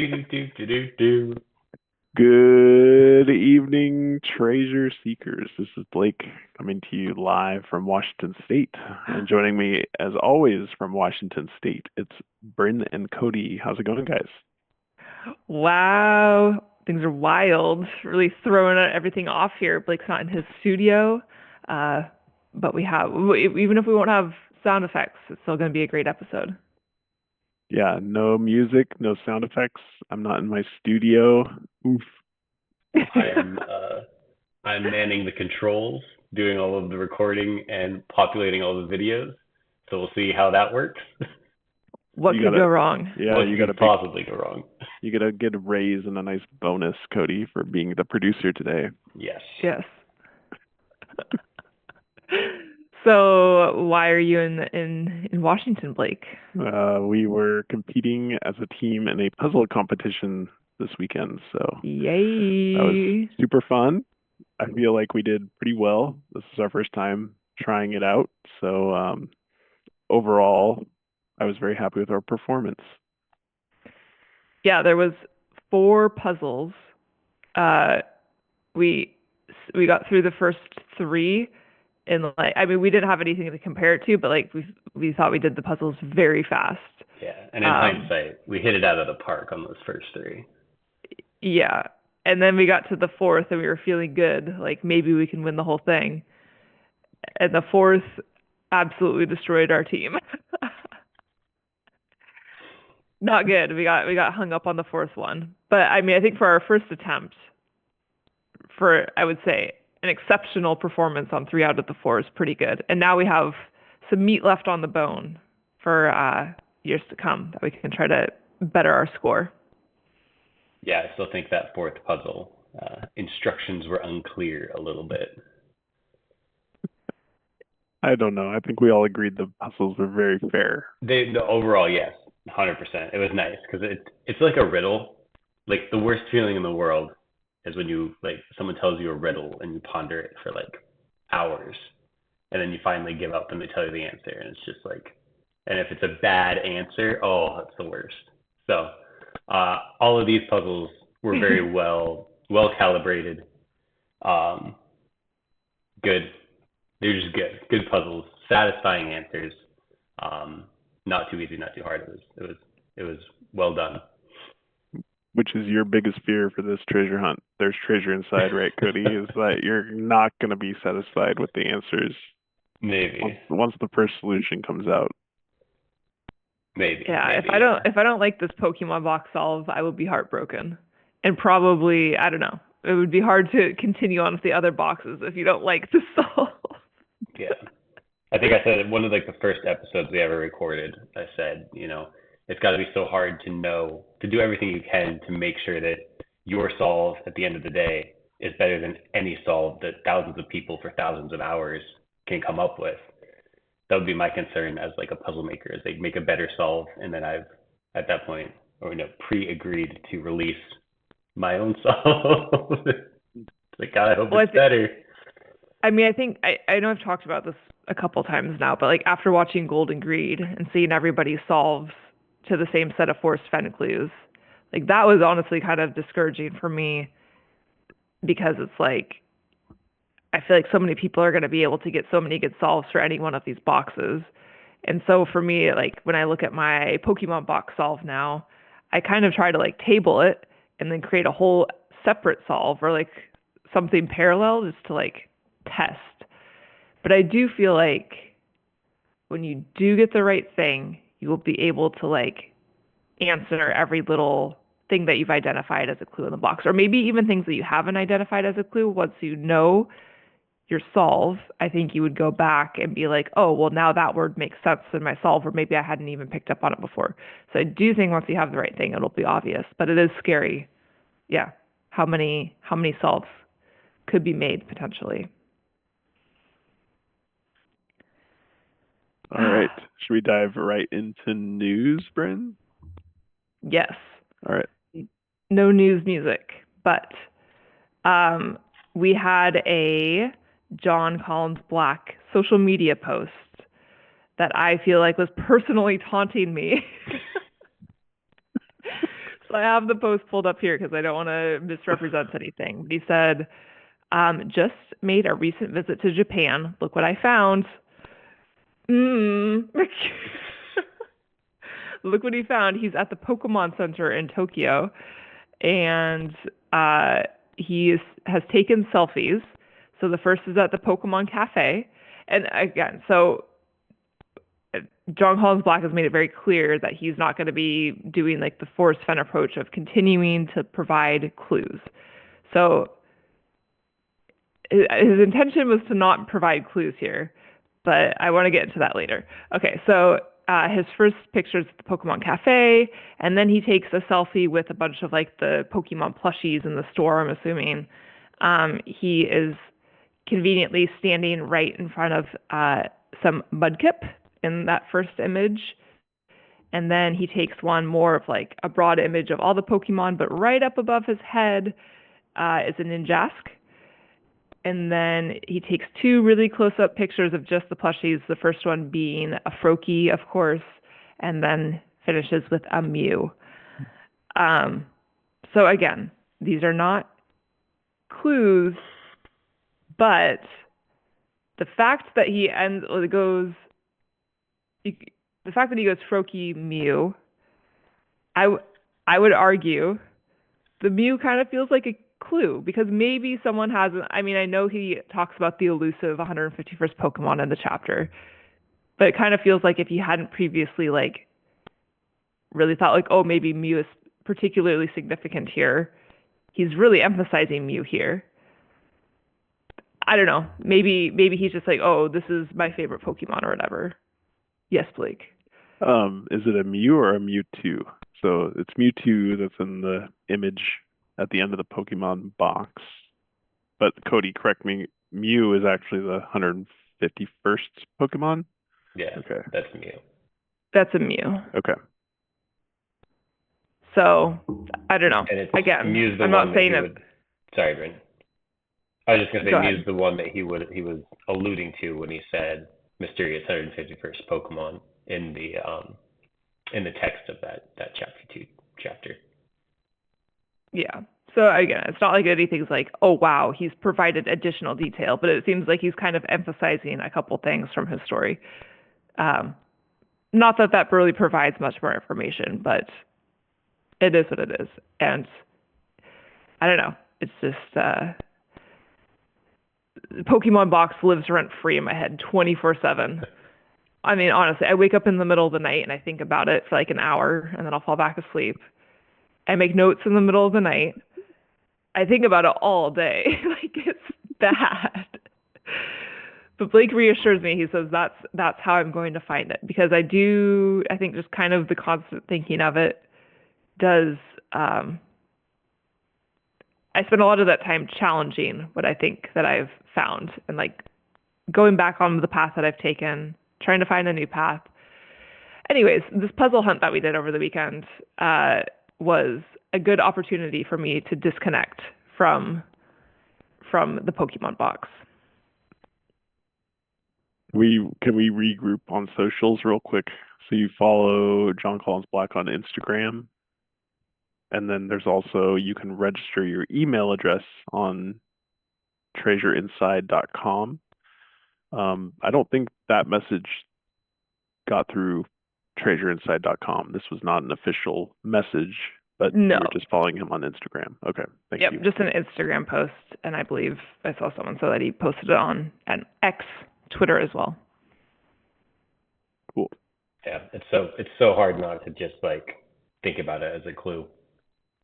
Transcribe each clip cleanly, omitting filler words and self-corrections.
Do do do do do. Good evening, treasure seekers. This is Blake coming to you live from Washington State. And joining me, as always, from Washington State, it's Bryn and Cody. How's it going, guys? Wow, things are wild. Really throwing everything off here. Blake's not in his studio, uh, but even if we won't have sound effects, it's still going to be a great episode. Yeah, no music, no sound effects. I'm not in my studio. Oof. I'm I'm manning the controls, doing all of the recording and populating all the videos. So we'll see how that works. What You could gotta, go wrong? yeah, What could possibly go wrong? you gotta get a raise and a nice bonus, Cody, for being the producer today. Yes. Yes. So why are you in Washington, Blake? We were competing as a team in a puzzle competition this weekend, so that was Yay! super fun. I feel like we did pretty well. This is our first time trying it out, so overall, I was very happy with our performance. Yeah, there was four puzzles. Uh, we we got through the first three, and like we didn't have anything to compare it to, but like we thought we did the puzzles very fast. Yeah. And in Um, hindsight, we hit it out of the park on those first three. yeah, and then we got to the fourth, and we were feeling good, like maybe we can win the whole thing. And the fourth absolutely destroyed our team. Not good. We got hung up on the fourth one, but I think for our first attempt, for I would say an exceptional performance on three out of the four is pretty good. And now we have some meat left on the bone for years to come that we can try to better our score. Yeah, I still think that fourth puzzle instructions were unclear a little bit. I don't know. I think we all agreed the puzzles were very fair. The overall, yes, 100%. It was nice because it's like a riddle. Like the worst feeling in the world is when you like someone tells you a riddle and you ponder it for like hours, and then you finally give up and they tell you the answer, and it's just like, and if it's a bad answer, oh, that's the worst. So, all of these puzzles were very well calibrated. Um, Good. They're just good puzzles, satisfying answers. Um, Not too easy, not too hard. It was well done. Which is your biggest fear for this treasure hunt? There's treasure inside, right, Cody? Is that you're not going to be satisfied with the answers once Maybe, once the first solution comes out. Yeah, if maybe. I don't Yeah, if I don't like this Pokemon box solve, I would be heartbroken. And probably, I don't know. It would be hard to continue on with the other boxes if you don't like the solve. yeah. I think I said in one of like the first episodes we ever recorded. I said, it's got to be so hard to know to do everything you can to make sure that your solve at the end of the day is better than any solve that thousands of people for thousands of hours can come up with. That would be my concern as like a puzzle maker is they make a better solve and then I've at that point or pre-agreed to release my own solve. It's like God, I hope Well, it's better. I think I know I've talked about this a couple times now, but like after watching Golden Greed and seeing everybody solve to the same set of forced Fenn clues, like that was honestly kind of discouraging for me because it's like I feel like so many people are going to be able to get so many good solves for any one of these boxes. And so for me, like when I look at my Pokemon box solve now, I kind of try to like table it and then create a whole separate solve or like something parallel just to like test. But I do feel like when you do get the right thing, you will be able to like answer every little thing that you've identified as a clue in the box, or maybe even things that you haven't identified as a clue. Once you know your solve, I think you would go back and be like, oh, well, now that word makes sense in my solve, or maybe I hadn't even picked up on it before. So I do think once you have the right thing, it'll be obvious, but it is scary. Yeah. How many solves could be made potentially? All right. Should we dive right into news, Bryn? Yes. All right. No news music, but um, we had a Jon Collins-Black social media post that I feel like was personally taunting me. So I have the post pulled up here because I don't want to misrepresent anything. But he said, just made a recent visit to Japan. Look what I found. Look what he found. He's at the Pokemon Center in Tokyo, and has taken selfies. So the first is at the Pokemon Cafe. And again, so Jon Collins-Black has made it very clear that he's not going to be doing like the Force Fen approach of continuing to provide clues. So his intention was to not provide clues here, but I want to get into that later. Okay, so his first picture is at the Pokemon Cafe, and then he takes a selfie with a bunch of like the Pokemon plushies in the store, I'm assuming. He is conveniently standing right in front of some Mudkip in that first image. And then he takes one more of like a broad image of all the Pokemon, but right up above his head is a Ninjask. And then he takes two really close-up pictures of just the plushies, the first one being a Froakie, of course, and then finishes with a Mew. So again, these are not clues, but the fact that he goes Froakie, Mew, I would argue the Mew kind of feels like a clue because maybe someone has. I mean, I know he talks about the elusive 151st Pokemon in the chapter, but it kind of feels like if he hadn't previously like really thought like, oh, maybe Mew is particularly significant here, he's really emphasizing Mew here. I don't know. Maybe he's just like, oh, this is my favorite Pokemon or whatever. Yes, Blake. Is it a Mew or a Mewtwo? So it's Mewtwo that's in the image at the end of the Pokemon box. But Cody, correct me, Mew is actually the 151st Pokemon? Yeah, okay. That's Mew. That's a Mew. Okay. So, I don't know. And Again, Mew's the I'm one not that saying he it. would... Sorry, Bryn. I was just going to Go say ahead. Mew's the one that he was alluding to when he said mysterious 151st Pokemon in the text of that chapter 2 chapter. Yeah. So again, it's not like anything's like, oh wow, he's provided additional detail, but it seems like he's kind of emphasizing a couple things from his story. Not that really provides much more information, but it is what it is. And I don't know. It's just Pokemon box lives rent free in my head 24/7. I mean, honestly, I wake up in the middle of the night and I think about it for like an hour and then I'll fall back asleep. I make notes in the middle of the night. I think about it all day. Like it's bad. But Blake reassures me. He says that's how I'm going to find it because I think just kind of the constant thinking of it does. I spend a lot of that time challenging what I think that I've found and like going back on the path that I've taken, trying to find a new path. Anyways, this puzzle hunt that we did over the weekend was a good opportunity for me to disconnect from the Pokemon box. Can we regroup on socials real quick? So you follow Jon Collins-Black on Instagram, and then there's also you can register your email address on treasureinside.com. I don't think that message got through treasureinside.com. This was not an official message, but No. you were just following him on Instagram. Okay, thank you. Yep, just an Instagram post, and I believe I saw someone say that he posted it on an X, Twitter as well. Cool. Yeah, it's so hard not to just like think about it as a clue.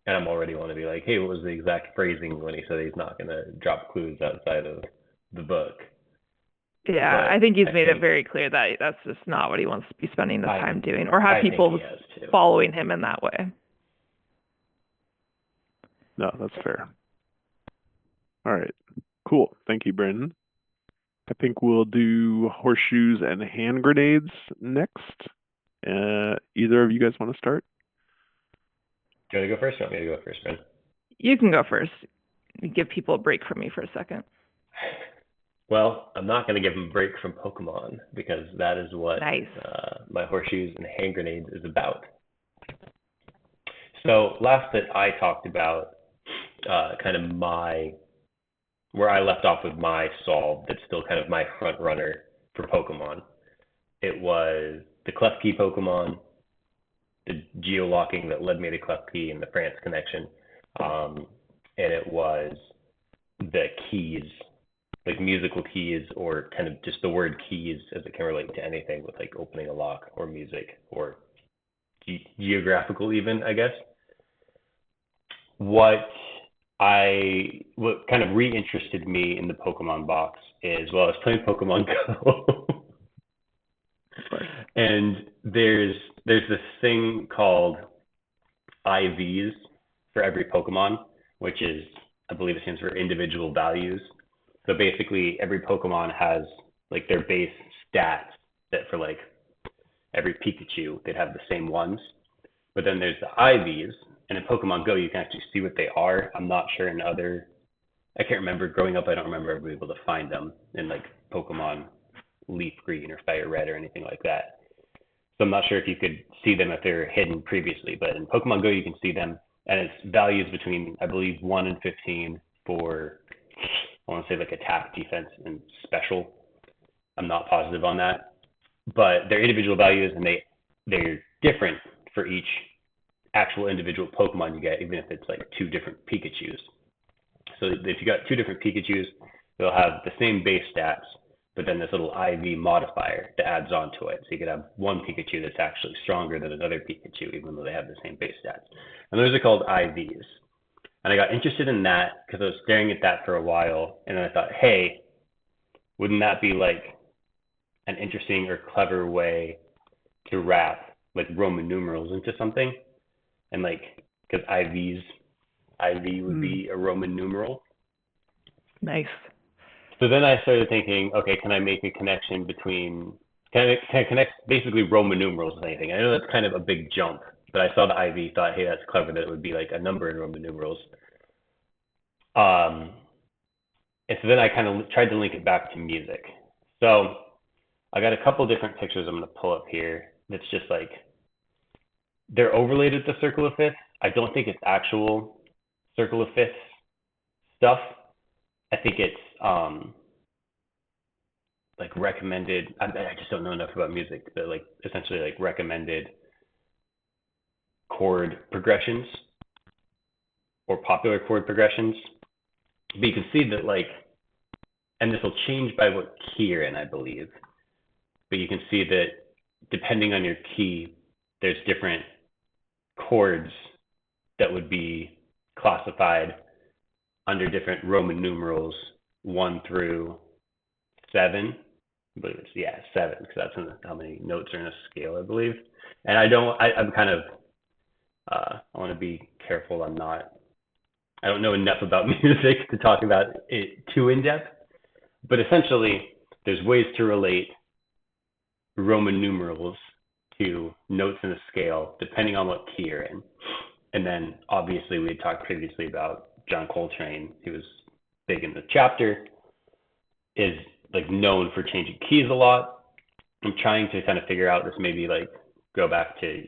And I'm already want to be like, hey, what was the exact phrasing when he said he's not going to drop clues outside of the book? Yeah, But I think he's made it very clear that that's just not what he wants to be spending his time doing, or have people following him in that way. No, that's fair. All right, cool. Thank you, Brandon. I think we'll do horseshoes and hand grenades next. Either of you guys want to start? Do you want to go first or want me to go first, Ben? You can go first. Give people a break from me for a second. Well, I'm not going to give them a break from Pokemon because that is what nice. My horseshoes and hand grenades is about. So last that I talked about, kind of where I left off with my solve that's still kind of my front runner for Pokemon. It was the Clef Key Pokemon, the geolocking that led me to Clef Key and the France connection. And it was the keys, like musical keys, or kind of just the word keys as it can relate to anything with like opening a lock or music or geographical even, I guess. What kind of reinterested me in the Pokemon box is, well, I was playing Pokemon Go. And there's this thing called IVs for every Pokemon, which is, I believe it stands for individual values. So basically every Pokemon has like their base stats that for like every Pikachu, they'd have the same ones. But then there's the IVs, and in Pokemon Go, you can actually see what they are. I'm not sure in other, I can't remember, growing up, I don't remember ever being able to find them in like Pokemon Leaf Green or Fire Red or anything like that. So I'm not sure if you could see them if they were hidden previously, but in Pokemon Go, you can see them, and it's values between, I believe, 1 and 15 for, I want to say like attack, defense, and special. I'm not positive on that, but they're individual values, and they're different for each actual individual Pokemon you get, even if it's like 2 different Pikachus. So if you got 2 different Pikachus, they'll have the same base stats, but then this little IV modifier that adds on to it. So you could have one Pikachu that's actually stronger than another Pikachu, even though they have the same base stats. And those are called IVs. And I got interested in that because I was staring at that for a while, and then I thought, hey, wouldn't that be like an interesting or clever way to wrap like Roman numerals into something? And like, because IV would be a Roman numeral. Nice. So then I started thinking, okay, can I make a connection between, can I connect basically Roman numerals with anything? I know that's kind of a big jump, but I saw the IV, thought, hey, that's clever that it would be like a number in Roman numerals. And so then I kind of tried to link it back to music. So I got a couple different pictures I'm going to pull up here that's just like, they're overlaid with the Circle of Fifths. I don't think it's actual Circle of Fifths stuff. I think it's like recommended. I just don't know enough about music, but like essentially like recommended chord progressions or popular chord progressions. But you can see that like, and this will change by what key you're in, I believe. But you can see that depending on your key, there's different chords that would be classified under different Roman numerals 1 through 7. I believe it's 7, because that's how many notes are in a scale, I believe. And I'm kind of I want to be careful. I don't know enough about music to talk about it too in depth, but essentially there's ways to relate Roman numerals to notes in a scale depending on what key you're in. And then obviously we had talked previously about John Coltrane, who was big in the chapter, is like known for changing keys a lot. I'm trying to kind of figure out this, maybe like go back to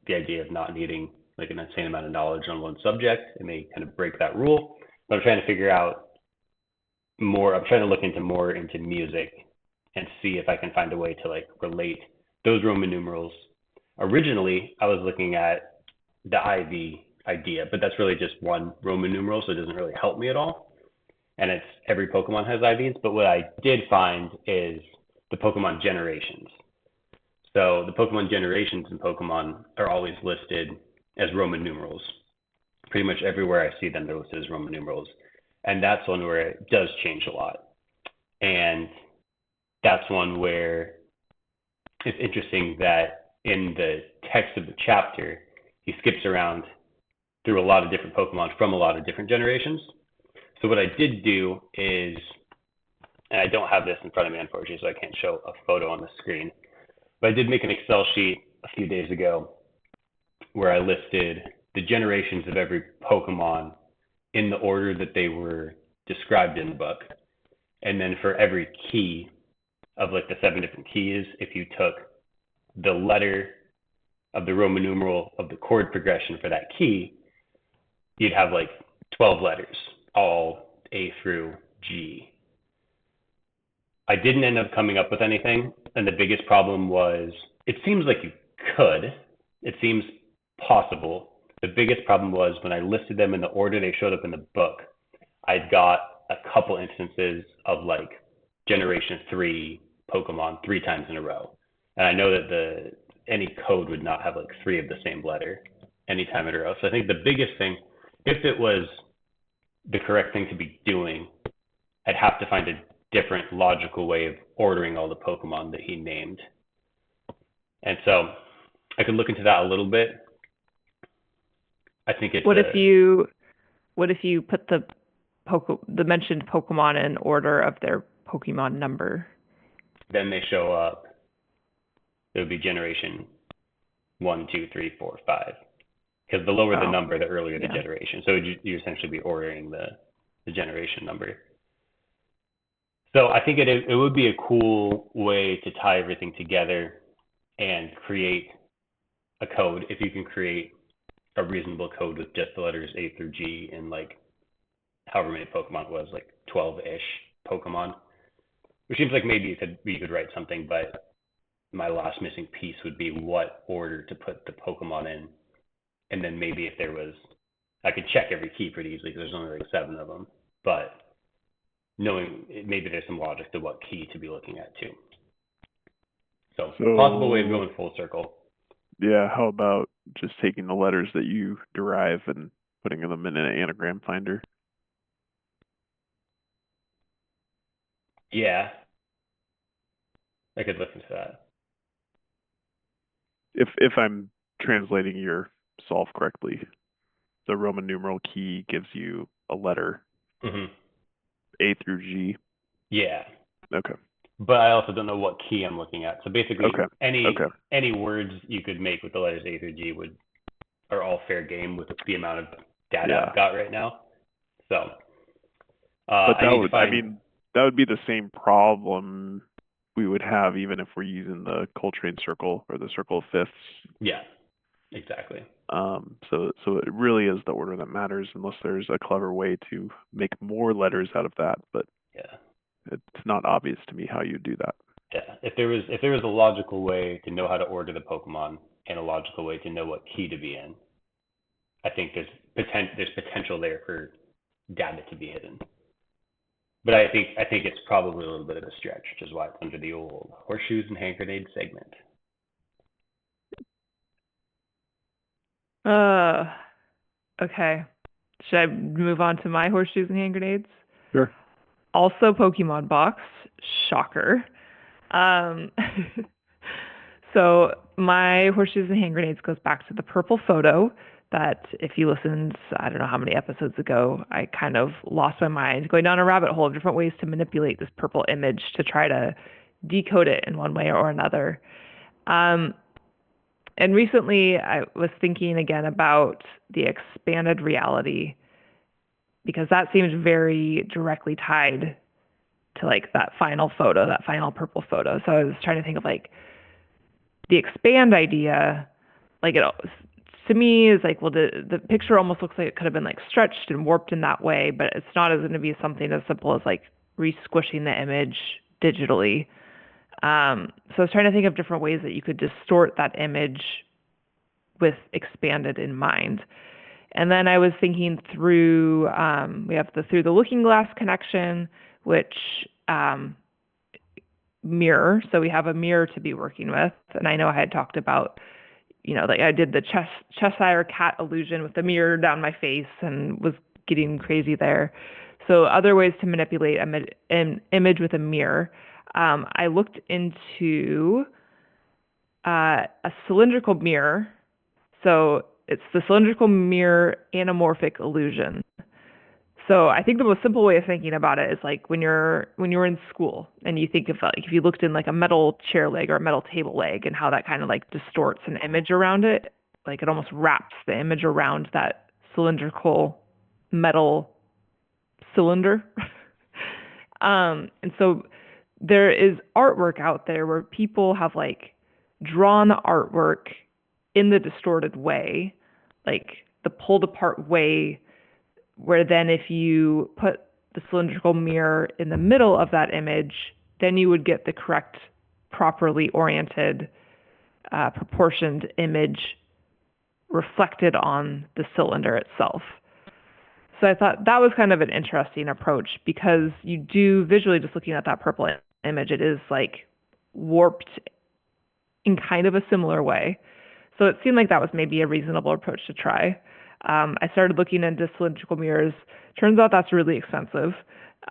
the idea of not needing like an insane amount of knowledge on one subject. It may kind of break that rule, but I'm trying to figure out more. I'm trying to look more into music and see if I can find a way to like relate those Roman numerals. Originally, I was looking at the IV idea, but that's really just one Roman numeral, so it doesn't really help me at all. And it's every Pokemon has IVs, but what I did find is the Pokemon generations. So the Pokemon generations in Pokemon are always listed as Roman numerals. Pretty much everywhere I see them, they're listed as Roman numerals. And that's one where it does change a lot. And that's one where it's interesting that in the text of the chapter, he skips around through a lot of different Pokemon from a lot of different generations. So what I did do is, and I don't have this in front of me, unfortunately, so I can't show a photo on the screen, but I did make an Excel sheet a few days ago where I listed the generations of every Pokemon in the order that they were described in the book. And then for every key of like the 7 different keys, if you took the letter of the Roman numeral of the chord progression for that key, you'd have like 12 letters, all A through G. I didn't end up coming up with anything, and the biggest problem was it seems like you could. It seems possible. The biggest problem was when I listed them in the order they showed up in the book, I'd got a couple instances of like Generation 3 Pokemon 3 times in a row. And I know that any code would not have like 3 of the same letter any time in a row. So I think the biggest thing, if it was the correct thing to be doing, I'd have to find a different logical way of ordering all the Pokemon that he named. And so I could look into that a little bit. I think it's What if you put the mentioned Pokemon in order of their Pokemon number? Then they show up. It would be generation 1, 2, 3, 4, 5. Because the lower the number, the earlier the generation. So you essentially be ordering the generation number. So I think it would be a cool way to tie everything together and create a code. If you can create a reasonable code with just the letters A through G and like however many Pokemon it was, like 12-ish Pokemon. Which seems like maybe you could write something, but my last missing piece would be what order to put the Pokemon in. And then maybe if there was, I could check every key pretty easily because there's only like 7 of them. But knowing maybe there's some logic to what key to be looking at too. So possible way of going full circle. Yeah, how about just taking the letters that you derive and putting them in an anagram finder? Yeah. I could look into that. If I'm translating your solve correctly, the Roman numeral key gives you a letter, A through G. Yeah. Okay. But I also don't know what key I'm looking at. So basically, Okay. any words you could make with the letters A through G are all fair game with the amount of data I've got right now. So, but that would be the same problem we would have even if we're using the Coltrane circle or the circle of fifths. Yeah, exactly. So it really is the order that matters, unless there's a clever way to make more letters out of that. But yeah, it's not obvious to me how you do that. Yeah, if there was a logical way to know how to order the Pokemon and a logical way to know what key to be in, I think there's potential there for data to be hidden. But I think it's probably a little bit of a stretch, which is why it's under the old Horseshoes and Hand Grenades segment. Okay. Should I move on to my Horseshoes and Hand Grenades? Sure. Also Pokemon box. Shocker. So my Horseshoes and Hand Grenades goes back to the purple photo that if you listened, I don't know how many episodes ago, I kind of lost my mind going down a rabbit hole of different ways to manipulate this purple image to try to decode it in one way or another. And recently I was thinking again about the expanded reality because that seems very directly tied to like that final photo, that final purple photo. So I was trying to think of like the expand idea, like it to me is like, well, the picture almost looks like it could have been like stretched and warped in that way, but it's not as going to be something as simple as like re-squishing the image digitally. So I was trying to think of different ways that you could distort that image with expanded in mind. And then I was thinking through, we have through the looking glass connection, which mirror. So we have a mirror to be working with. And I know I had talked about, like I did the Cheshire cat illusion with the mirror down my face and was getting crazy there. So other ways to manipulate an image with a mirror. I looked into a cylindrical mirror. So it's the cylindrical mirror anamorphic illusion. So I think the most simple way of thinking about it is like when you're in school and you think of like if you looked in like a metal chair leg or a metal table leg and how that kind of like distorts an image around it, like it almost wraps the image around that cylindrical metal cylinder. And so there is artwork out there where people have like drawn artwork in the distorted way, like the pulled apart way, where then if you put the cylindrical mirror in the middle of that image, then you would get the correct, properly oriented, proportioned image reflected on the cylinder itself. So I thought that was kind of an interesting approach, because you do visually, just looking at that purple image, it is like warped in kind of a similar way. So it seemed like that was maybe a reasonable approach to try. I started looking into cylindrical mirrors. Turns out that's really expensive.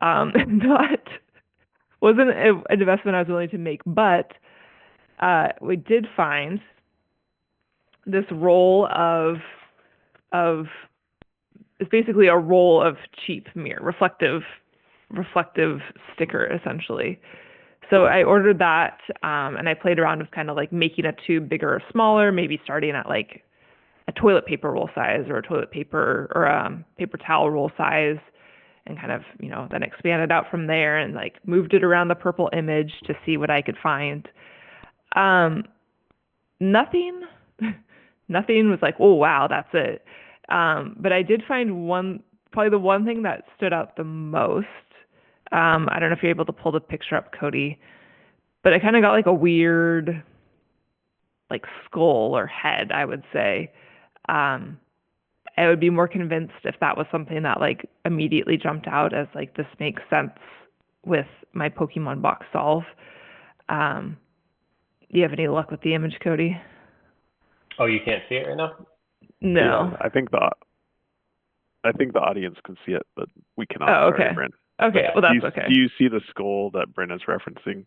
Not wasn't an investment I was willing to make, but we did find this roll of it's basically a roll of cheap mirror, reflective sticker essentially. So I ordered that, and I played around with kind of like making a tube bigger or smaller, maybe starting at like a toilet paper roll size or a toilet paper or paper towel roll size, and kind of, then expanded out from there and like moved it around the purple image to see what I could find. Nothing, nothing was like, oh wow, that's it. But I did find probably the one thing that stood out the most. I don't know if you're able to pull the picture up, Cody, but I kind of got like a weird, like skull or head, I would say. I would be more convinced if that was something that like immediately jumped out as like, this makes sense with my Pokemon box solve. Do you have any luck with the image, Cody? Oh, you can't see it right now? No. Yeah, I think the audience can see it, but we cannot. Oh, Sorry, okay. Bryn. Okay, Yeah. well that's okay. Do you see the skull that Bryn is referencing?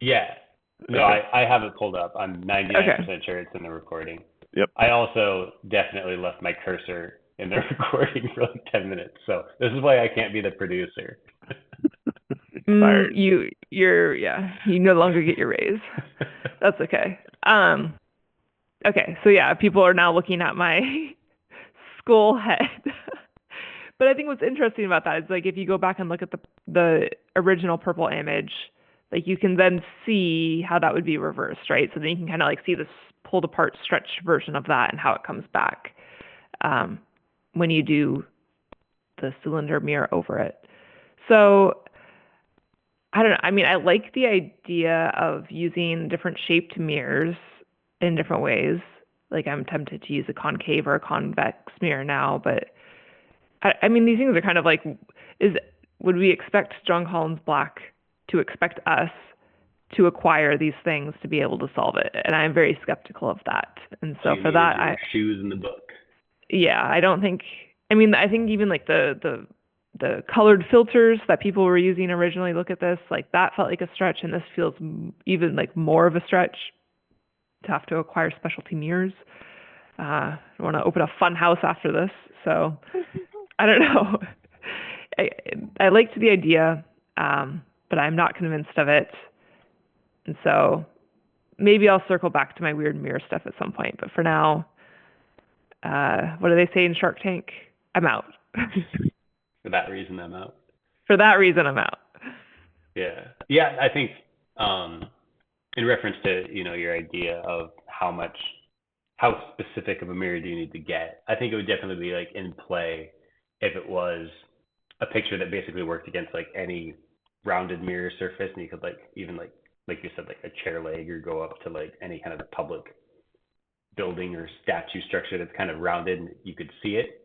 Yeah. No, Okay. I have it pulled up. I'm 99% sure it's in the recording. Yep. I also definitely left my cursor in the recording for like 10 minutes. So this is why I can't be the producer. Fired. You no longer get your raise. That's okay. Okay, so yeah, people are now looking at my skull head. But I think what's interesting about that is like, if you go back and look at the original purple image, like you can then see how that would be reversed, right? So then you can kind of like see this pulled apart stretched version of that and how it comes back when you do the cylinder mirror over it. So I don't know. I mean, I like the idea of using different shaped mirrors in different ways. Like I'm tempted to use a concave or a convex mirror now, but I mean, these things are kind of like, would we expect Jon Collins-Black to expect us to acquire these things to be able to solve it? And I'm very skeptical of that. And so for that, shoes in the book. Yeah, I don't think. I mean, I think even like the colored filters that people were using originally, look at this, like that felt like a stretch, and this feels even like more of a stretch to have to acquire specialty mirrors. I want to open a fun house after this, so I don't know. I liked the idea, but I'm not convinced of it, and so maybe I'll circle back to my weird mirror stuff at some point. But for now, what do they say in Shark Tank? I'm out. For that reason, I'm out. For that reason, I'm out. Yeah. I think in reference to your idea of how specific of a mirror do you need to get, I think it would definitely be like in play if it was a picture that basically worked against like any rounded mirror surface, and you could like even like you said, like a chair leg, or go up to like any kind of public building or statue structure that's kind of rounded and you could see it.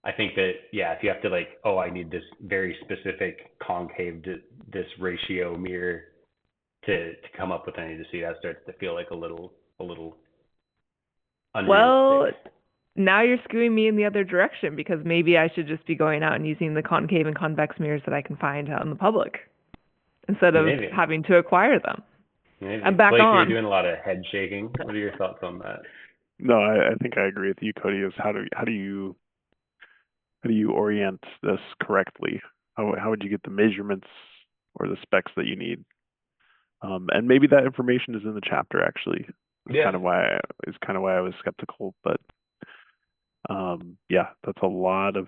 I think that, if you have to like, oh, I need this very specific concave this ratio mirror to come up with, I need to see, that starts to feel like a little unrealistic. Well, now you're skewing me in the other direction, because maybe I should just be going out and using the concave and convex mirrors that I can find out in the public instead of having to acquire them. Maybe. I'm back Blake, on. you're doing a lot of head shaking. What are your thoughts on that? No, I think I agree with you, Cody. Is how do you orient this correctly? How would you get the measurements or the specs that you need? And maybe that information is in the chapter actually. It's kind of why I was skeptical, but that's a lot of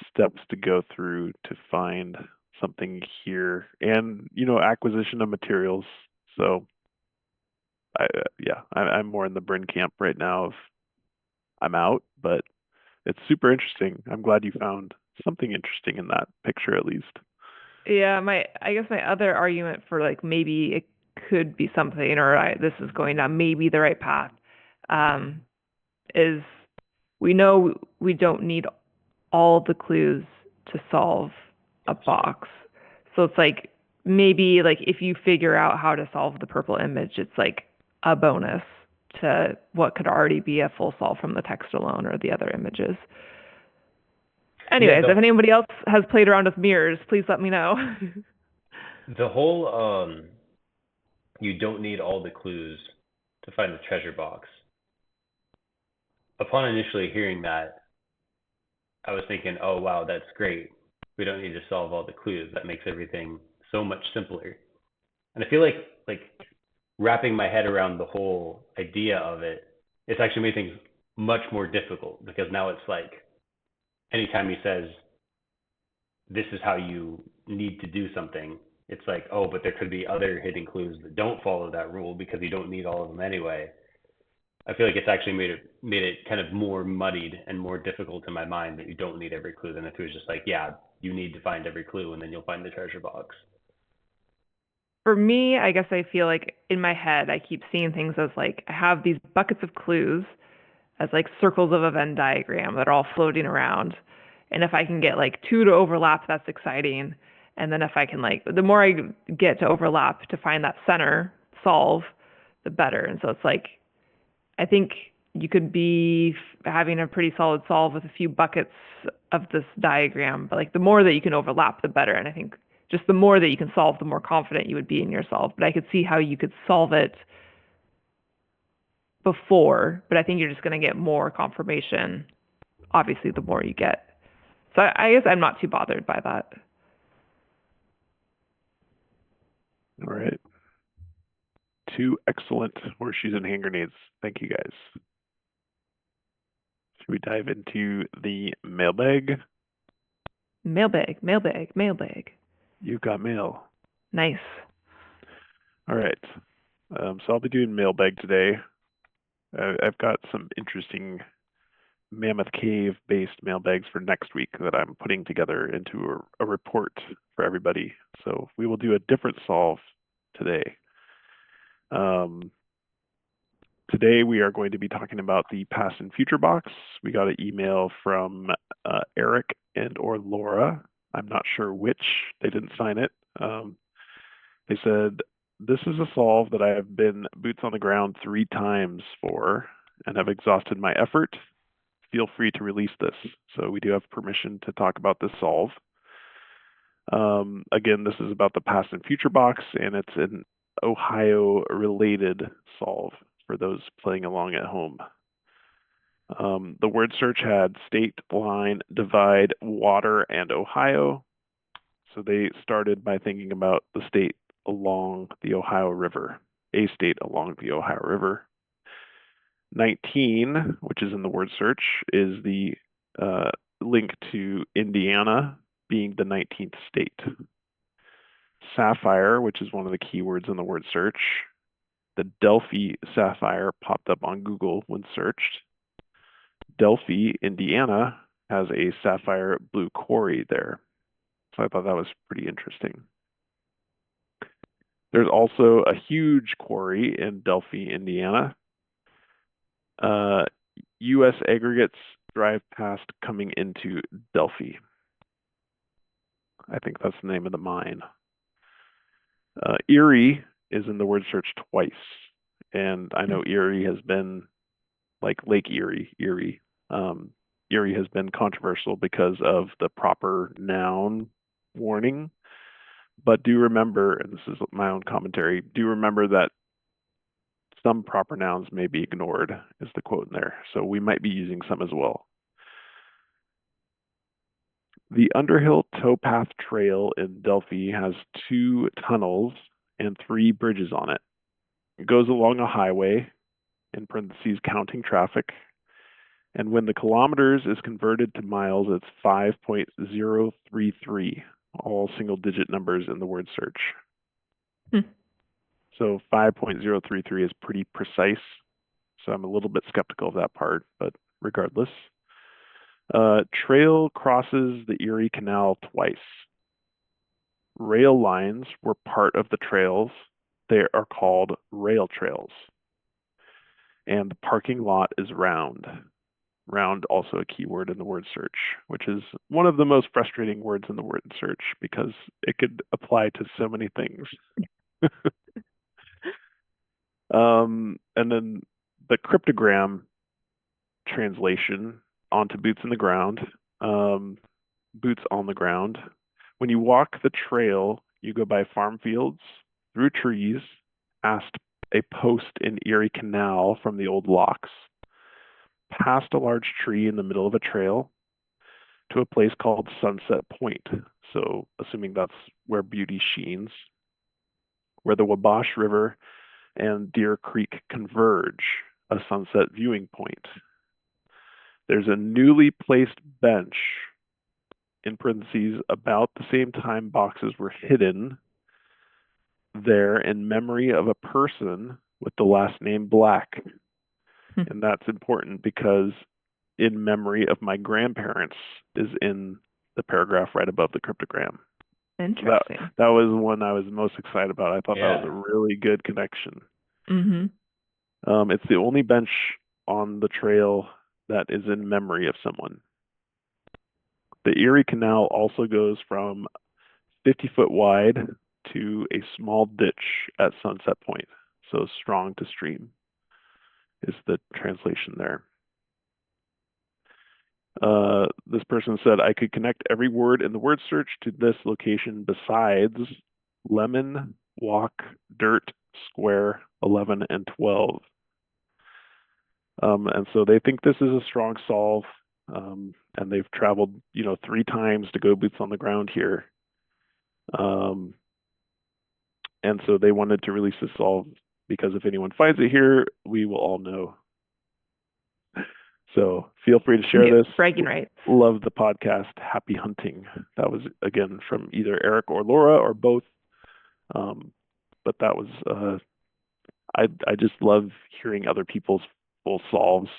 steps to go through to find something here, and acquisition of materials. So I'm more in the Bryn camp right now of I'm out, but it's super interesting. I'm glad you found something interesting in that picture at least. Yeah, I guess my other argument for like maybe it could be something, or this is going down maybe the right path, um, is we know we don't need all the clues to solve a box. So it's like maybe like if you figure out how to solve the purple image, it's like a bonus to what could already be a full solve from the text alone or the other images. Anyways, Yeah, if anybody else has played around with mirrors, please let me know. the whole you don't need all the clues to find the treasure box. Upon initially hearing that, I was thinking, oh wow, that's great. We don't need to solve all the clues. That makes everything so much simpler. And I feel like wrapping my head around the whole idea of it, it's actually made things much more difficult because now it's like anytime he says this is how you need to do something, it's like, oh, but there could be other hidden clues that don't follow that rule because you don't need all of them anyway. I feel like it's actually made it kind of more muddied and more difficult in my mind that you don't need every clue than if it was just like, yeah, you need to find every clue and then you'll find the treasure box. For me, I guess I feel like in my head, I keep seeing things as like I have these buckets of clues as like circles of a Venn diagram that are all floating around. And if I can get like two to overlap, that's exciting. And then if I can like, the more I get to overlap to find that center solve, the better. And so it's like, I think you could be having a pretty solid solve with a few buckets of this diagram, but like the more that you can overlap, the better. And I think just the more that you can solve, the more confident you would be in your solve. But I could see how you could solve it before, but I think you're just going to get more confirmation, obviously, the more you get. So I guess I'm not too bothered by that. All right. Two excellent horseshoes and hand grenades. Thank you guys. Should we dive into the mailbag? Mailbag, mailbag, mailbag. You've got mail. Nice. All right. So I'll be doing mailbag today. I've got some interesting Mammoth Cave based mailbags for next week that I'm putting together into a report for everybody. So we will do a different solve today. Today we are going to be talking about the past and future box. We got an email from Erik and or Laura. I'm not sure which. They didn't sign it. They said, this is a solve that I have been boots on the ground 3 times for and have exhausted my effort. Feel free to release this. So we do have permission to talk about this solve. Again, this is about the past and future box, and it's an Ohio-related solve for those playing along at home. The word search had state, line, divide, water, and Ohio. So they started by thinking about the state along the Ohio River, a state along the Ohio River. 19, which is in the word search, is the link to Indiana being the 19th state. Sapphire, which is one of the keywords in the word search. The Delphi sapphire popped up on Google when searched. Delphi, Indiana, has a sapphire blue quarry there. So I thought that was pretty interesting. There's also a huge quarry in Delphi, Indiana. U.S. aggregates drive past coming into Delphi. I think that's the name of the mine. Erie is in the word search twice. And I know Erie has been, like Lake Erie, Erie has been controversial because of the proper noun warning. But do remember, and this is my own commentary, do remember that some proper nouns may be ignored, is the quote in there. So we might be using some as well. The Underhill Towpath Trail in Delphi has 2 tunnels and 3 bridges on it. It goes along a highway, in parentheses, counting traffic. And when the kilometers is converted to miles, it's 5.033, all single-digit numbers in the word search. So 5.033 is pretty precise. So I'm a little bit skeptical of that part, but regardless. Trail crosses the Erie Canal twice. Rail lines were part of the trails. They are called rail trails. And the parking lot is round. Round, also a keyword in the word search, which is one of the most frustrating words in the word search because it could apply to so many things. And then the cryptogram translation onto boots in the ground, boots on the ground. When you walk the trail, you go by farm fields, through trees, past a post in Erie Canal from the old locks, past a large tree in the middle of a trail, to a place called Sunset Point. So, assuming that's where beauty sheens, where the Wabash River and Deer Creek converge, a sunset viewing point. There's a newly placed bench, in parentheses, about the same time boxes were hidden there in memory of a person with the last name Black. And that's important because in memory of my grandparents is in the paragraph right above the cryptogram. Interesting. That was one I was most excited about. I thought Yeah. that was a really good connection. Mm-hmm. It's the only bench on the trail that is in memory of someone. The Erie Canal also goes from 50 foot wide to a small ditch at Sunset Point. So strong to stream is the translation there. This person said, I could connect every word in the word search to this location besides lemon, walk, dirt, square, 11, and 12. And so they think this is a strong solve, and they've traveled, 3 times to go boots on the ground here. And so they wanted to release this solve because if anyone finds it here, we will all know. So feel free to share this. Bragging rights. Love the podcast. Happy hunting. That was, again, from either Erik or Laura or both. But that was, I just love hearing other people's full solves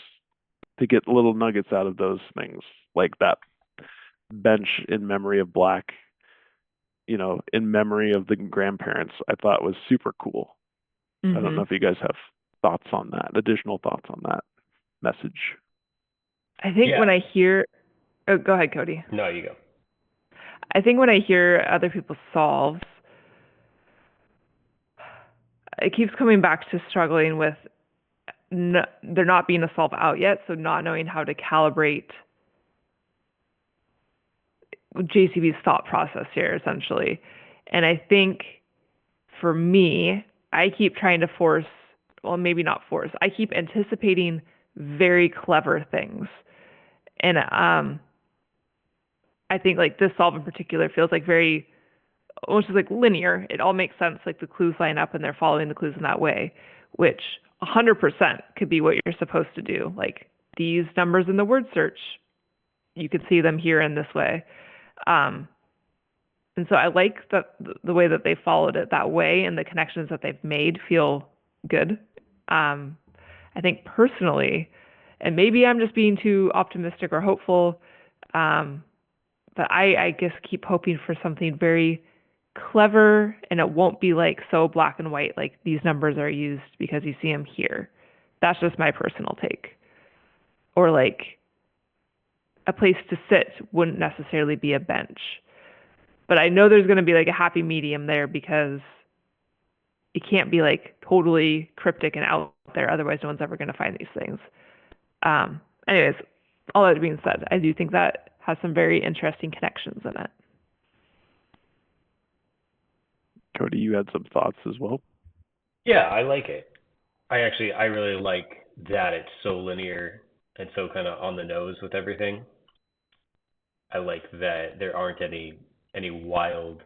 to get little nuggets out of those things, like that bench in memory of Black, in memory of the grandparents, I thought was super cool. Mm-hmm. I don't know if you guys have thoughts on that, additional thoughts on that message. I think when I hear, go ahead, Cody. No, you go. I think when I hear other people's solves, it keeps coming back to struggling with there not being a solve out yet, so not knowing how to calibrate JCB's thought process here, essentially. And I think for me, I keep trying to maybe not force, I keep anticipating very clever things. And I think like this solve in particular feels like very, almost like linear. It all makes sense, like the clues line up and they're following the clues in that way, which 100% could be what you're supposed to do. Like these numbers in the word search, you could see them here in this way. And so I like the way that they followed it that way, and the connections that they've made feel good. I think personally, and maybe I'm just being too optimistic or hopeful, but I guess keep hoping for something very clever, and it won't be like so black and white, like these numbers are used because you see them here. That's just my personal take. Or like a place to sit wouldn't necessarily be a bench. But I know there's going to be like a happy medium there because it can't be like totally cryptic and out there. Otherwise, no one's ever going to find these things. Anyways, all that being said, I do think that has some very interesting connections in it. Cody, you had some thoughts as well? Yeah, I like it. I really like that it's so linear and so kind of on the nose with everything. I like that there aren't any wild,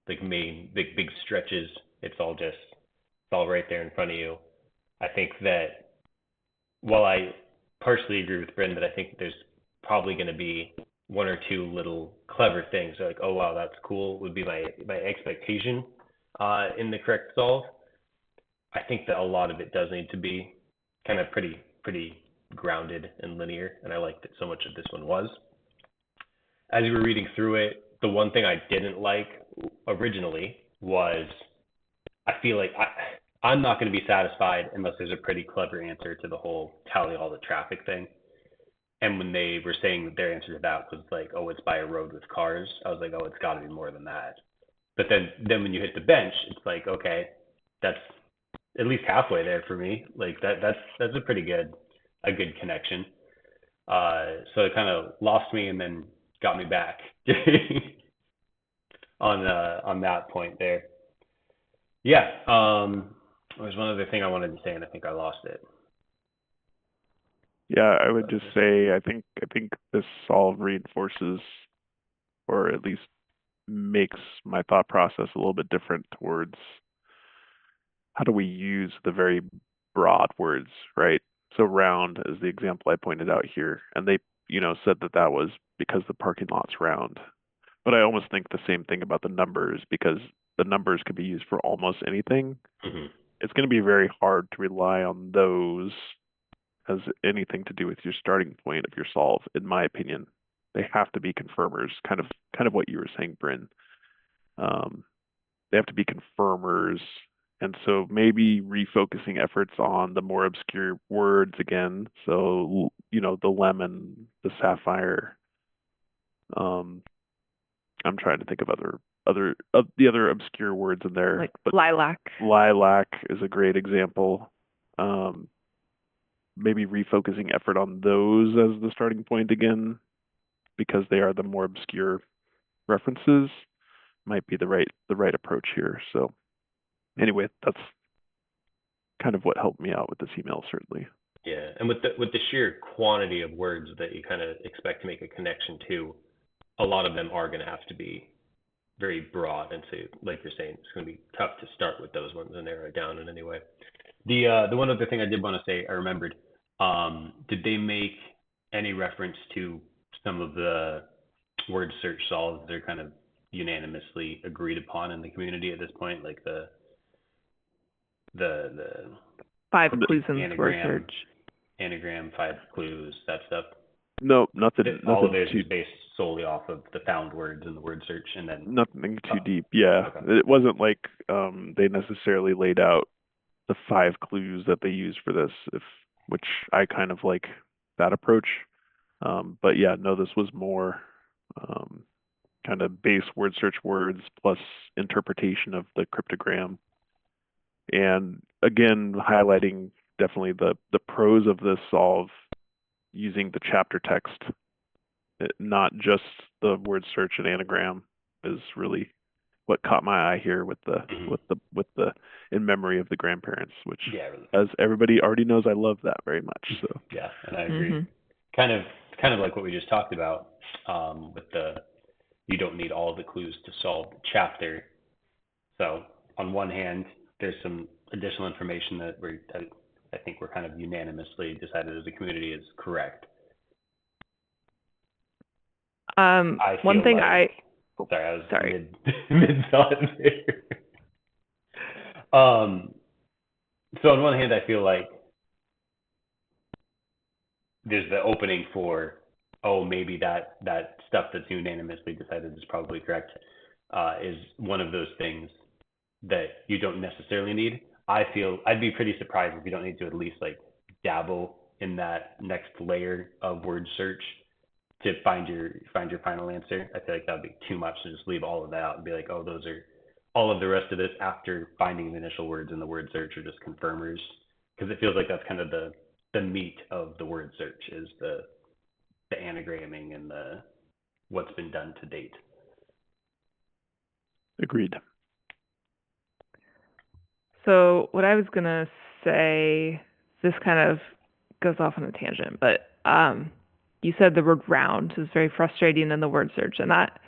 like big stretches. It's all right there in front of you. I think that while I partially agree with Bryn that I think there's probably going to be one or two little clever things, like, oh wow, that's cool, would be my expectation in the correct solve. I think that a lot of it does need to be kind of pretty grounded and linear, and I liked it so much that this one was. As you were reading through it, the one thing I didn't like originally was I feel like I'm not going to be satisfied unless there's a pretty clever answer to the whole tally all the traffic thing. And when they were saying that their answer to that was like, oh, it's by a road with cars, I was like, oh, it's got to be more than that. But then when you hit the bench, it's like, okay, that's at least halfway there for me. Like that's a good connection. So it kind of lost me and then got me back on that point there. Yeah. There was one other thing I wanted to say, and I think I lost it. Yeah, I would just say I think this solve reinforces, or at least makes my thought process a little bit different towards how do we use the very broad words, right? So round is the example I pointed out here, and they, said that that was because the parking lot's round. But I almost think the same thing about the numbers because the numbers could be used for almost anything. Mm-hmm. It's going to be very hard to rely on those as anything to do with your starting point of your solve, in my opinion. They have to be confirmers, kind of what you were saying, Bryn. They have to be confirmers, and so maybe refocusing efforts on the more obscure words again. So the lemon, the sapphire. I'm trying to think of the other obscure words in there. Like but lilac. Lilac is a great example. Maybe refocusing effort on those as the starting point again, because they are the more obscure references, might be the right approach here. So anyway, that's kind of what helped me out with this email, certainly. Yeah, and with the sheer quantity of words that you kind of expect to make a connection to, a lot of them are going to have to be very broad, and so like you're saying, it's going to be tough to start with those ones and narrow it down in any way. The one other thing I did want to say, I remembered, did they make any reference to some of the word search solves that are kind of unanimously agreed upon in the community at this point, like the 5 clues in word anagram, search. 5 clues, that stuff? No, nothing. All of Nothing it too. is based solely off of the found words in the word search, and then Nothing too deep. Yeah, okay. It wasn't like they necessarily laid out the 5 clues that they used for this, which I kind of like that approach. But yeah, no, this was more kind of base word search words plus interpretation of the cryptogram. And again, highlighting definitely the pros of this solve using the chapter text, not just the word search and anagram, is really what caught my eye here with the in memory of the grandparents, which as everybody already knows, I love that very much. So yeah, and I agree. Mm-hmm. Kind of like what we just talked about with you don't need all the clues to solve the chapter. So on one hand, there's some additional information that I think we're kind of unanimously decided as a community is correct. One thing like, sorry, I was sorry. mid thought there. So on one hand, I feel like there's the opening for, oh, maybe that stuff that's unanimously decided is probably correct, is one of those things that you don't necessarily need. I feel I'd be pretty surprised if you don't need to at least like dabble in that next layer of word search to find your final answer. I feel like that would be too much to just leave all of that out and be like, oh, those are all of the rest of this after finding the initial words in the word search are just confirmers, because it feels like that's kind of the meat of the word search is the anagramming and the what's been done to date. Agreed. So what I was gonna say, this kind of goes off on a tangent, but you said the word round is very frustrating in the word search, and that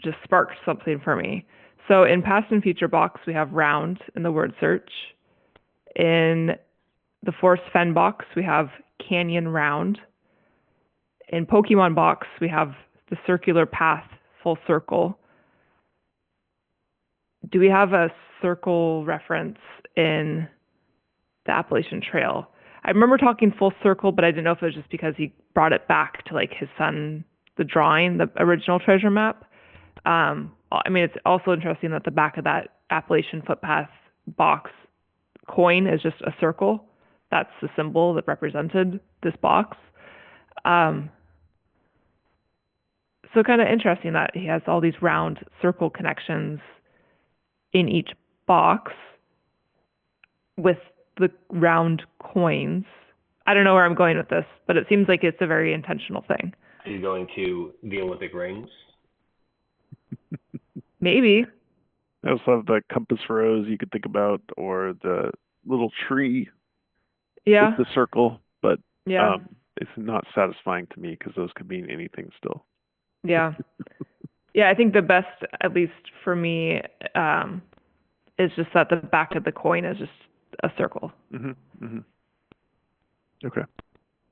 just sparked something for me. So in past and future box, we have round in the word search. In the Forest Fen box, we have canyon round. In Pokemon box, we have the circular path full circle. Do we have a circle reference in the Appalachian Trail. I remember talking full circle, but I didn't know if it was just because he brought it back to like his son, the drawing, the original treasure map. I mean, it's also interesting that the back of that Appalachian Footpath box coin is just a circle. That's the symbol that represented this box. So kind of interesting that he has all these round circle connections in each box with the round coins. I don't know where I'm going with this, but it seems like it's a very intentional thing. Are you going to the Olympic rings? Maybe. I also have the compass rose you could think about, or the little tree Yeah. with the circle, but Yeah. it's not satisfying to me because those could mean anything still. Yeah. Yeah, I think the best, at least for me, is just that the back of the coin is just a circle. Mm-hmm. Mm-hmm. Okay.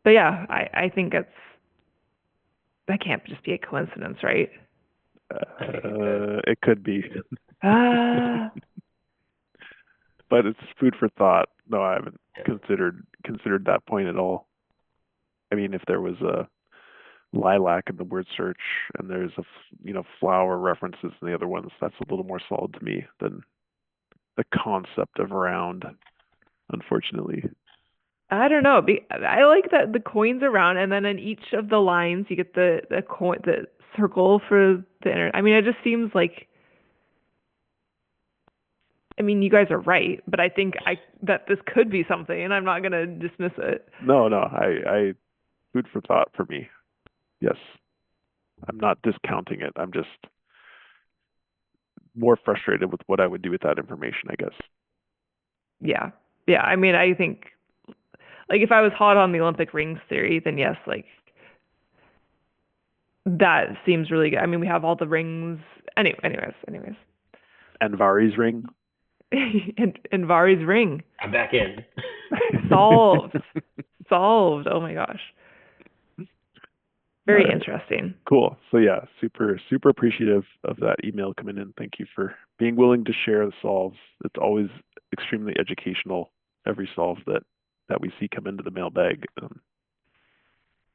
But yeah, I think that can't just be a coincidence, right? It could be, Ah, but it's food for thought. No, I haven't considered that point at all. I mean, if there was a lilac in the word search and there's flower references in the other ones, that's a little more solid to me than the concept of round, unfortunately. I don't know. I like that the coins around, and then in each of the lines you get the coin, the circle for the inner. I mean, it just seems like. I mean, you guys are right, but I think that this could be something, and I'm not gonna dismiss it. No, I food for thought for me. Yes. I'm not discounting it. I'm just more frustrated with what I would do with that information, I guess. Yeah. Yeah. I mean, I think, like, if I was hot on the Olympic rings theory, then yes, like, that seems really good. I mean, we have all the rings. Anyways. And Vari's ring? and Vari's ring. I'm back in. Solved. Oh my gosh. Very interesting. Cool. So yeah, super appreciative of that email coming in. Thank you for being willing to share the solves. It's always extremely educational, every solve that we see come into the mailbag.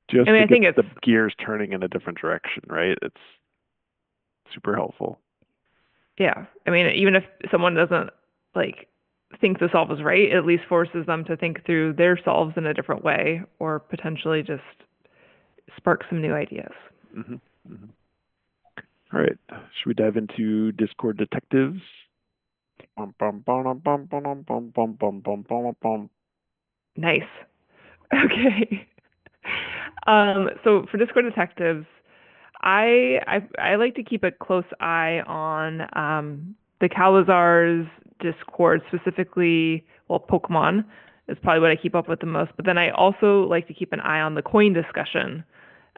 Just to get the gears turning in a different direction, right? It's super helpful. Yeah. I mean, even if someone doesn't like think the solve is right, it at least forces them to think through their solves in a different way, or potentially just spark some new ideas. Mm-hmm. Mm-hmm. All right. Should we dive into Discord detectives? Nice. Okay. So for Discord detectives, I like to keep a close eye on the Calazar's Discord, specifically, well, Pokemon is probably what I keep up with the most. But then I also like to keep an eye on the coin discussion.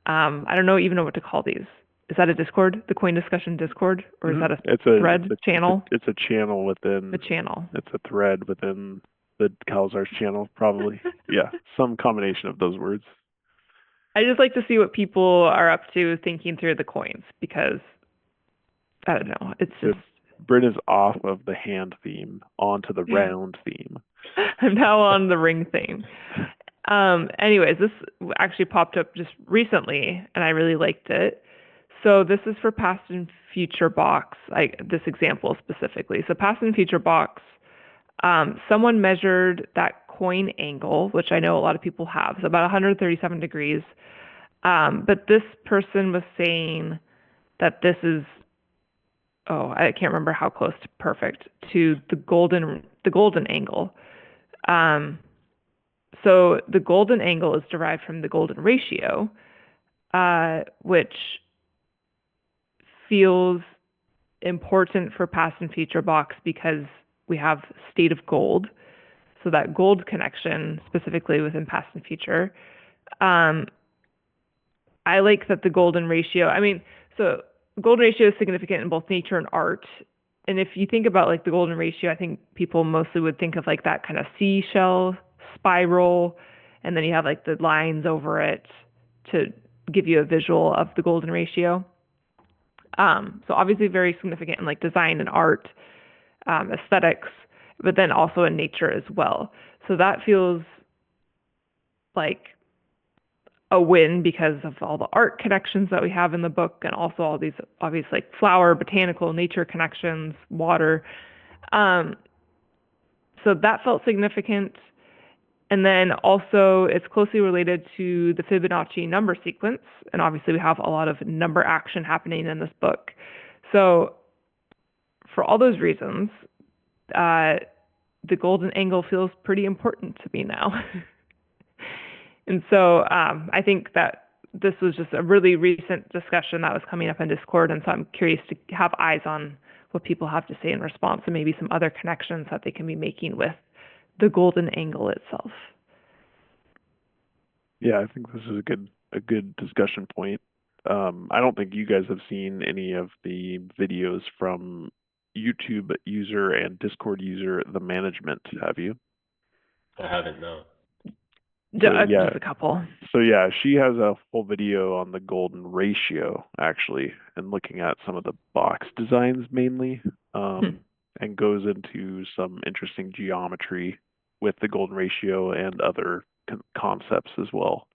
I don't even know what to call these. Is that a Discord? The coin discussion Discord, or is that a thread channel? It's a channel within the channel. It's a thread within the Calazar's channel, probably. Yeah, some combination of those words. I just like to see what people are up to thinking through the coins, because I don't know. It's just Bryn is off of the hand theme onto the round theme. I'm now on the ring theme. Anyways, this actually popped up just recently, and I really liked it. So this is for past and future box, like this example specifically. So past and future box, someone measured that coin angle, which I know a lot of people have, so about 137 degrees. But this person was saying that this is, I can't remember how close to perfect, to the golden angle. So the golden angle is derived from the golden ratio, which feels important for past and future box because we have state of gold. So that gold connection, specifically within past and future. I like that the golden ratio, so golden ratio is significant in both nature and art. And if you think about like the golden ratio, I think people mostly would think of like that kind of seashell spiral, and then you have like the lines over it to give you a visual of the golden ratio. So obviously very significant in like design and art. aesthetics, but then also in nature as well. So that feels like a win because of all the art connections that we have in the book, and also all these obvious like flower, botanical, nature connections, water. So that felt significant. And then also it's closely related to the Fibonacci number sequence. And obviously we have a lot of number action happening in this book. So for all those reasons, the golden angle feels pretty important to me now. And so I think that this was just a really recent discussion that was coming up in Discord. And so I'm curious to have eyes on what people have to say in response, and maybe some other connections that they can be making with the golden angle itself. Yeah, I think this is a good discussion point. I don't think you guys have seen any of the videos from YouTube user and Discord user, the management, have you? I haven't, no. Just a couple. So yeah, she has a full video on the golden ratio actually, and looking at some of the box designs mainly, and goes into some interesting geometry with the golden ratio and other concepts as well.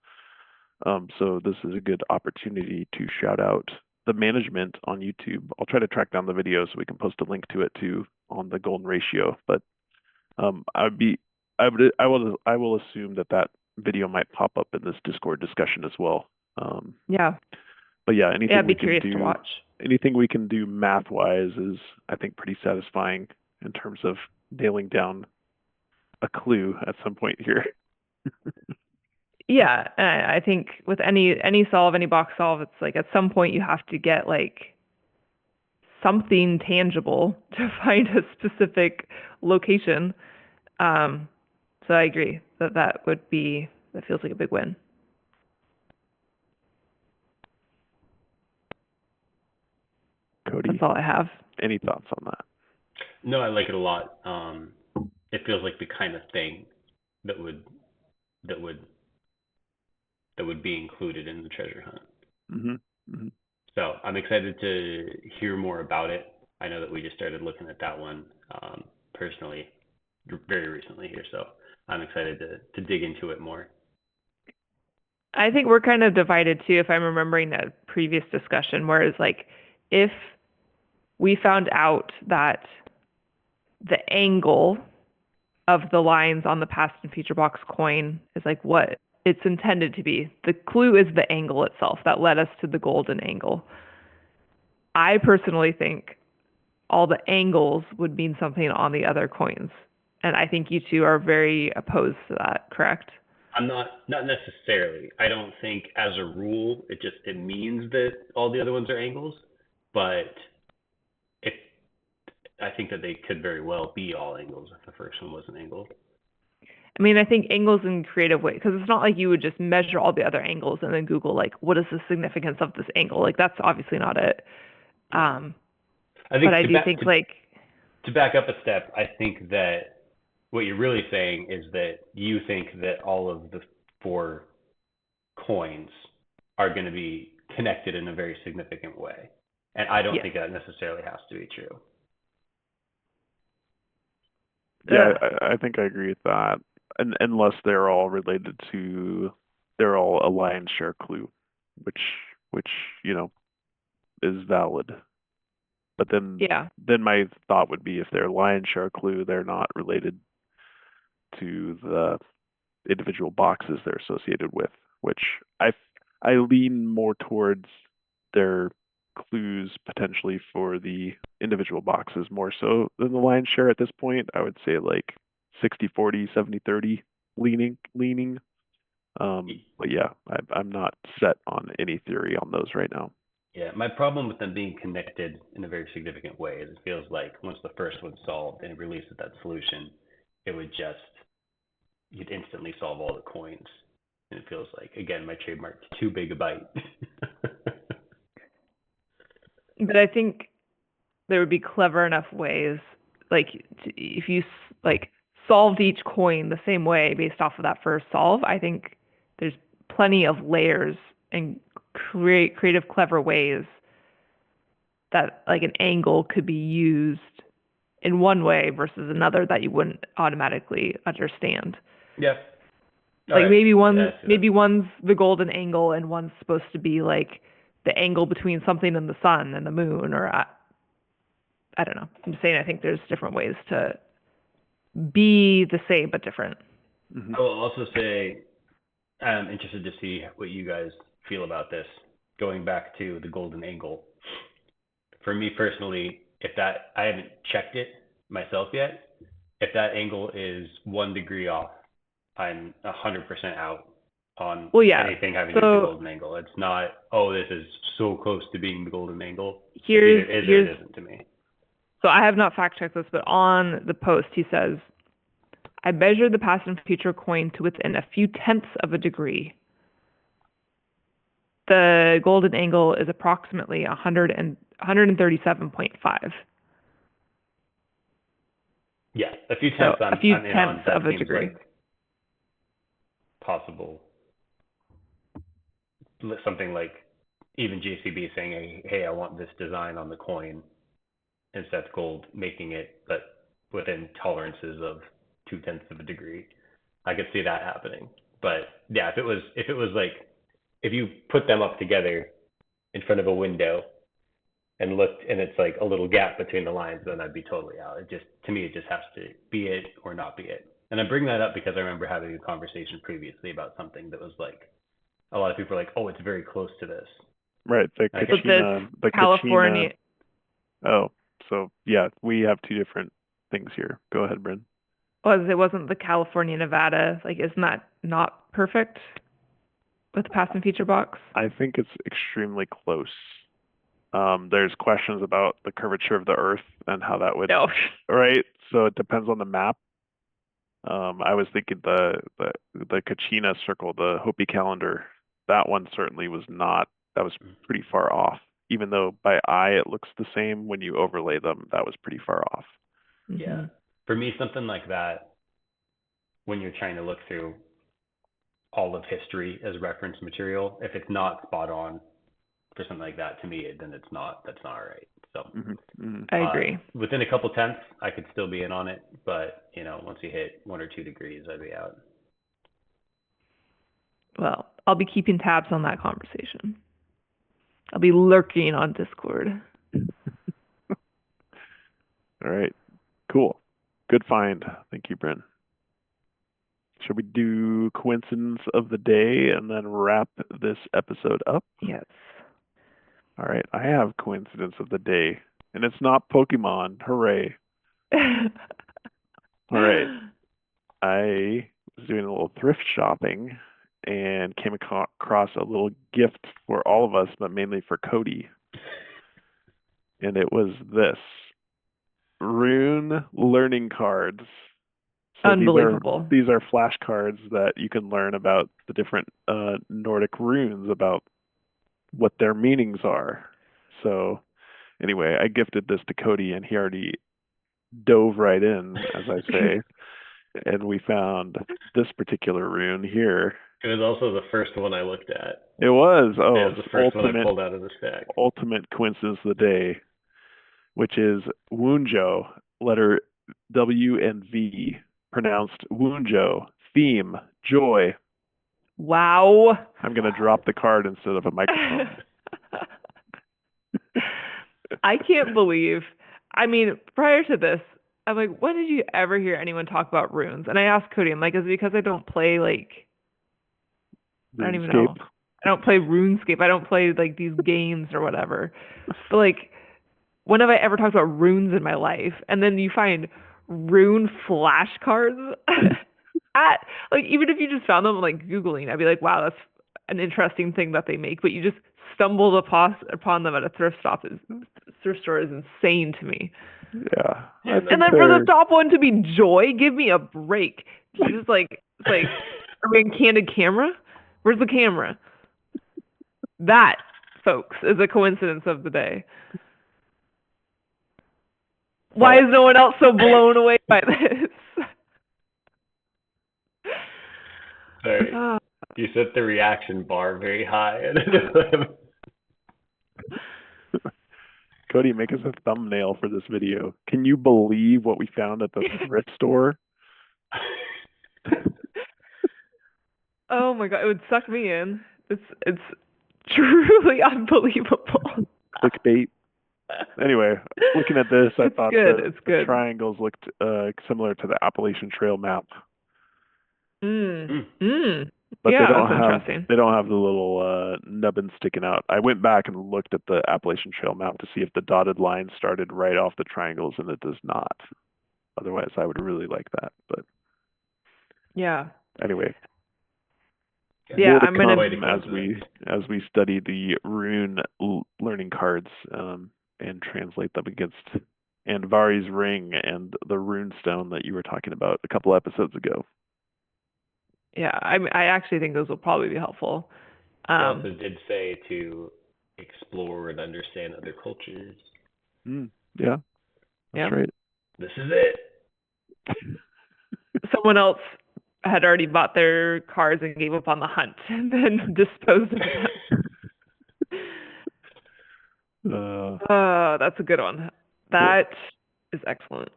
So this is a good opportunity to shout out the management on YouTube. I'll try to track down the video so we can post a link to it too on the golden ratio. But I will assume that video might pop up in this Discord discussion as well. Yeah. But yeah, anything I'd be we can curious do, to watch. anything we can do math-wise is, I think, pretty satisfying in terms of nailing down a clue at some point here. Yeah, I think with any solve, any box solve, it's like at some point you have to get like something tangible to find a specific location. So I agree that feels like a big win. Cody, that's all I have. Any thoughts on that? No, I like it a lot. It feels like the kind of thing that would be included in the treasure hunt. Mm-hmm. Mm-hmm. So I'm excited to hear more about it. I know that we just started looking at that one personally very recently here, so I'm excited to dig into it more. I think we're kind of divided too, if I'm remembering that previous discussion, where it's like, if we found out that the angle of the lines on the past and future box coin is like what it's intended to be, the clue is the angle itself that led us to the golden angle. I personally think all the angles would mean something on the other coins. And I think you two are very opposed to that, correct? I'm not necessarily. I don't think as a rule it means that all the other ones are angles, but I think that they could very well be all angles if the first one was an angle. I mean, I think angles in creative ways, because it's not like you would just measure all the other angles and then Google like, what is the significance of this angle? Like, that's obviously not it. I think to back up a step, I think that what you're really saying is that you think that all of the 4 coins are going to be connected in a very significant way. And I don't think that necessarily has to be true. Yeah, I think I agree with that. Unless they're all related to, they're all a lion's share clue, which is valid. But then my thought would be, if they're lion's share clue, they're not related to the individual boxes they're associated with, which I lean more towards their clues potentially for the individual boxes more so than the lion's share at this point. I would say like 60-40, 70-30 leaning. But yeah, I'm not set on any theory on those right now. Yeah, my problem with them being connected in a very significant way is it feels like once the first one's solved and it releases that solution, you'd instantly solve all the coins. And it feels like, again, my trademark, too big a bite. But I think there would be clever enough ways, like if you like solved each coin the same way based off of that first solve, I think there's plenty of layers and creative, clever ways that like an angle could be used in one way versus another that you wouldn't automatically understand. Yeah. Like maybe that. one's the golden angle and one's supposed to be like the angle between something and the sun and the moon, or I don't know. I'm just saying I think there's different ways to be the same but different. Mhm. I will also say I'm interested to see what you guys feel about this. Going back to the golden angle, for me personally, if that I haven't checked it myself yet, if that angle is 1 degree off, I'm 100% out on Well, yeah. anything having to do with the golden angle. It's not, oh, this is so close to being the golden angle. It either is or it isn't to me. So I have not fact checked this, but on the post he says, I measured the past and future coin to within a few tenths of a degree. The golden angle is approximately 137.5. Yeah, a few tenths. So I'm a few in on. tenths That of a seems degree. like possible. Something like even JCB saying, hey, I want this design on the coin instead of gold, making it, but within tolerances of 0.2 of a degree. I could see that happening. But yeah, if it was like, if you put them up together in front of a window and looked and it's like a little gap between the lines, then I'd be totally out. To me, it just has to be it or not be it. And I bring that up because I remember having a conversation previously about something that was like, a lot of people are like, oh, it's very close to this. Right, the Kachina, California. Oh, so yeah, we have two different things here. Go ahead, Bryn. It wasn't the California, Nevada, like isn't that not perfect with the past and future box? I think it's extremely close. There's questions about the curvature of the Earth and how that would, right? So it depends on the map. I was thinking the Kachina circle, the Hopi calendar, that one certainly was not. That was pretty far off. Even though by eye it looks the same, when you overlay them, that was pretty far off. Mm-hmm. Yeah. For me, something like that, when you're trying to look through all of history as reference material, if it's not spot on for something like that, to me, then that's not right. So I agree. Within a couple tenths, I could still be in on it, but once you hit 1 or 2 degrees, I'd be out. Well, I'll be keeping tabs on that conversation. I'll be lurking on Discord. All right, cool, good find. Thank you, Bryn. Should we do coincidence of the day and then wrap this episode up? Yes. All right, I have coincidence of the day, and it's not Pokemon. Hooray. All right. I was doing a little thrift shopping and came across a little gift for all of us, but mainly for Cody. And it was this rune learning cards. So Unbelievable. These are flashcards that you can learn about the different Nordic runes, about what their meanings are. So anyway, I gifted this to Cody, and he already dove right in, as I say. And we found this particular rune here. It was also the first one I looked at. It was. Oh, it was the first one I pulled out of the stack. Ultimate coincidence of the day, which is Wunjo, letter W and V, pronounced Wunjo. Theme, joy. Wow. I'm going to drop the card instead of a microphone. I can't believe. I mean, prior to this, I'm like, when did you ever hear anyone talk about runes? And I asked Cody, I'm like, is it because I don't play like RuneScape? I don't even know. I don't play RuneScape. I don't play like these games or whatever. But like, when have I ever talked about runes in my life? And then you find rune flashcards at like, even if you just found them like Googling, I'd be like, wow, that's an interesting thing that they make. But you just stumbled upon them at a thrift store is insane to me. Yeah. And then for the top one to be joy, give me a break. It's like, are we in candid camera? Where's the camera? That, folks, is a coincidence of the day. Why is no one else so blown away by this? Sorry. You set the reaction bar very high. Cody, make us a thumbnail for this video. Can you believe what we found at the thrift store? Oh my god, it would suck me in. It's truly unbelievable. Clickbait. Anyway, looking at this, I It's thought good, the it's good. triangles looked similar to the Appalachian Trail map. But Yeah, they don't that's have interesting. the little nubbin sticking out. I went back and looked at the Appalachian Trail map to see if the dotted line started right off the triangles, and it does not. Otherwise, I would really like that. But Yeah. anyway, Yeah, more to I'm gonna come as we study the rune learning cards and translate them against Andvari's ring and the rune stone that you were talking about a couple episodes ago. Yeah, I actually think those will probably be helpful. They also did say to explore and understand other cultures. Yeah, that's right. This is it. Someone else had already bought their cards and gave up on the hunt and then disposed of them. That's a good one. That is excellent.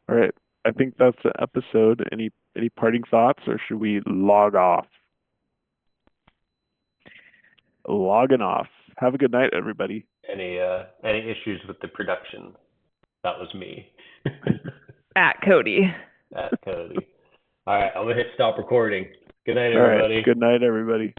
All right. I think that's the episode. Any parting thoughts, or should we log off? Logging off. Have a good night, everybody. Any issues with the production? That was me. At Cody. At Cody. All right, I'm gonna hit stop recording. Good night, All everybody. right. Good night, everybody.